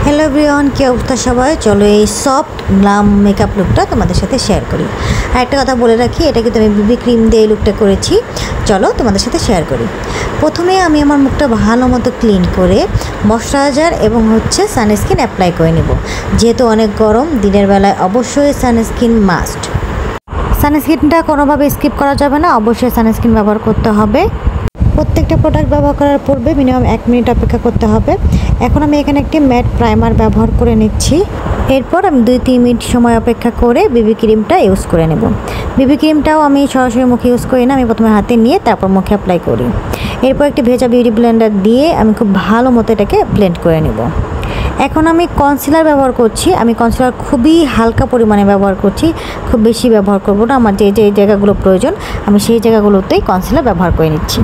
Hello everyone, কি অবস্থা সবাই? চলো এই সফট গ্লাম মেকআপ লুকটা তোমাদের সাথে শেয়ার করি। আর একটা কথা বলে রাখি, এটা কিন্তু আমি বিবি ক্রিম দিয়ে এই লুকটা করেছি। চলো তোমাদের সাথে শেয়ার করি। প্রথমে আমি আমার মুখটা ভালো মতো ক্লিন করে ময়শ্চারাইজার এবং সানস্ক্রিন অ্যাপ্লাই করে নেব। যেহেতু অনেক গরম, দিনের বেলায় অবশ্যই সানস্ক্রিন মাস্ট। সানস্ক্রিনটা কোনোভাবে স্কিপ করা যাবে না, অবশ্যই সানস্ক্রিন ব্যবহার করতে হবে। প্রত্যেকটা প্রোডাক্ট ব্যবহার করার পূর্বে মিনিমাম 1 মিনিট অপেক্ষা করতে হবে। এখন আমি এখানে একটি ম্যাট প্রাইমার ব্যবহার করে নিচ্ছি। এরপর আমি 2-3 মিনিট সময় অপেক্ষা করে বিবি ক্রিমটা ইউজ করে নেব। বিবি ক্রিমটাও আমি সরাসরি মুখে ইউজ করি না, আমি প্রথমে হাতে নিয়ে তারপর মুখে অ্যাপ্লাই করি। এরপর একটি ভেজা বিউটি ব্লেন্ডার দিয়ে আমি খুব ভালো মতো এটাকে ব্লেন্ড করে নেব। এখন আমি কনসিলার ব্যবহার করছি। আমি কনসিলার খুবই হালকা পরিমাণে ব্যবহার করছি, খুব বেশি ব্যবহার করব না। আমার যে জায়গাগুলো প্রয়োজন আমি সেই জায়গাগুলোতেই কনসিলার ব্যবহার করে নিচ্ছি।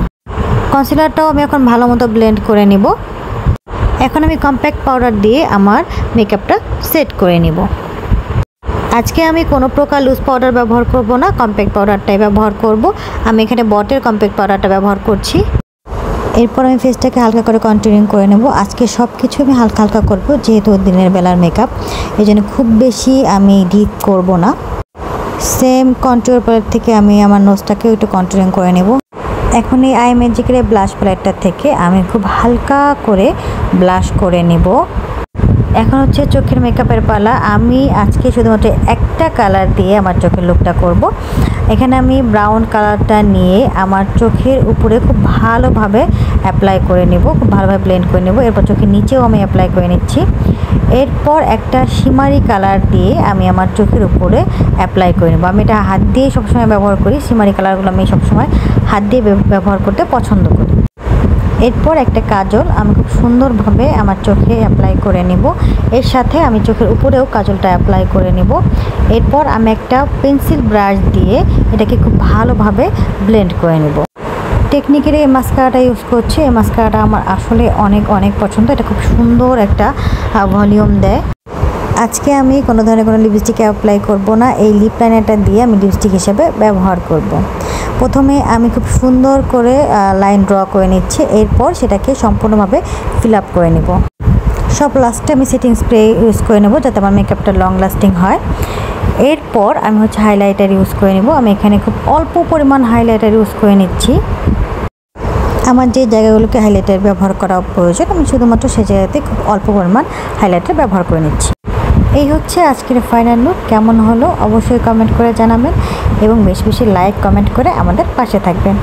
কনসিলারটাও আমি এখন ভালো মতো ব্লেন্ড করে নিব। এখন আমি কম্প্যাক্ট পাউডার দিয়ে আমার মেকআপটা সেট করে নিব। আজকে আমি কোনো প্রকার লুজ পাউডার ব্যবহার করব না, কম্প্যাক্ট পাউডারটাই ব্যবহার করব। আমি এখানে বটের কম্প্যাক্ট পাউডারটা ব্যবহার করছি। এরপর আমি ফেসটাকে হালকা করে কন্ট্যুরিং করে নেব। আজকে সব কিছু আমি হালকা হালকা করব, যেহেতু দিনের বেলার মেকআপ, এই জন্য খুব বেশি আমি ডিপ করব না। সেম কন্ট্যুর প্যালেট থেকে আমি আমার নোজটাকেও একটু কন্ট্যুরিং করে নেব। এখন এই আই ম্যাজিকের ব্লাশ প্যালেটটা থেকে আমি খুব হালকা করে ব্লাশ করে নেব। এখন চোখের মেকআপের পালা। আমি আজকে শুধুমাত্র একটা কালার দিয়ে আমার চোখের লুকটা করব। এখানে আমি ব্রাউন কালারটা নিয়ে আমার চোখের উপরে খুব ভালোভাবে অ্যাপ্লাই করে নেব, খুব ভালোভাবে ব্লেন্ড করে নেব। এরপর চোখের নিচেও আমি অ্যাপ্লাই করে নিচ্ছি। এরপর একটা শিমারি কালার দিয়ে আমি আমার চোখের উপরে অ্যাপ্লাই করে নেব। আমি এটা হাত দিয়ে সবসময় ব্যবহার করি। শিমারি কালারগুলো আমি সবসময় হাত দিয়ে ব্যবহার করতে পছন্দ করি। এরপর একটা কাজল আমি খুব সুন্দরভাবে আমার চোখে অ্যাপ্লাই করে নেব। এর সাথে আমি চোখের উপরেও কাজলটা অ্যাপ্লাই করে নেব। এরপর আমি একটা পেন্সিল ব্রাশ দিয়ে এটাকে খুব ভালোভাবে ব্লেন্ড করে নেব। টেকনিকের এই মাস্কারাটা ইউজ করছি। এই মাস্কারাটা আমার আসলে অনেক পছন্দ। এটা খুব সুন্দর একটা ভলিউম দেয়। আজকে আমি কোনো ধরনের কোনো লিপস্টিক অ্যাপ্লাই করব না। এই লিপ লাইনারটা দিয়ে আমি লিপস্টিক হিসেবে ব্যবহার করব। প্রথমে আমি খুব সুন্দর করে লাইন ড্র করে নিচ্ছি। এরপর সেটাকে সম্পূর্ণভাবে ফিল আপ করে নেব। সব লাস্টে আমি সেটিং স্প্রে ইউজ করে নেব, যাতে আমার মেকআপটা লং লাস্টিং হয়। এরপর আমি হাইলাইটার ইউজ করে নেব। আমি এখানে খুব অল্প পরিমাণ হাইলাইটার ইউজ করে নিচ্ছি। আমার যে জায়গাগুলোকে হাইলাইটার ব্যবহার করা প্রয়োজন আমি শুধুমাত্র সেই জায়গাতে খুব অল্প পরিমাণ হাইলাইটার ব্যবহার করে নিচ্ছি। এই আজকের ফাইনাল লুক। কেমন হলো অবশ্যই কমেন্ট করে জানাবেন এবং বেশি বেশি লাইক কমেন্ট করে আমাদের পাশে থাকবেন।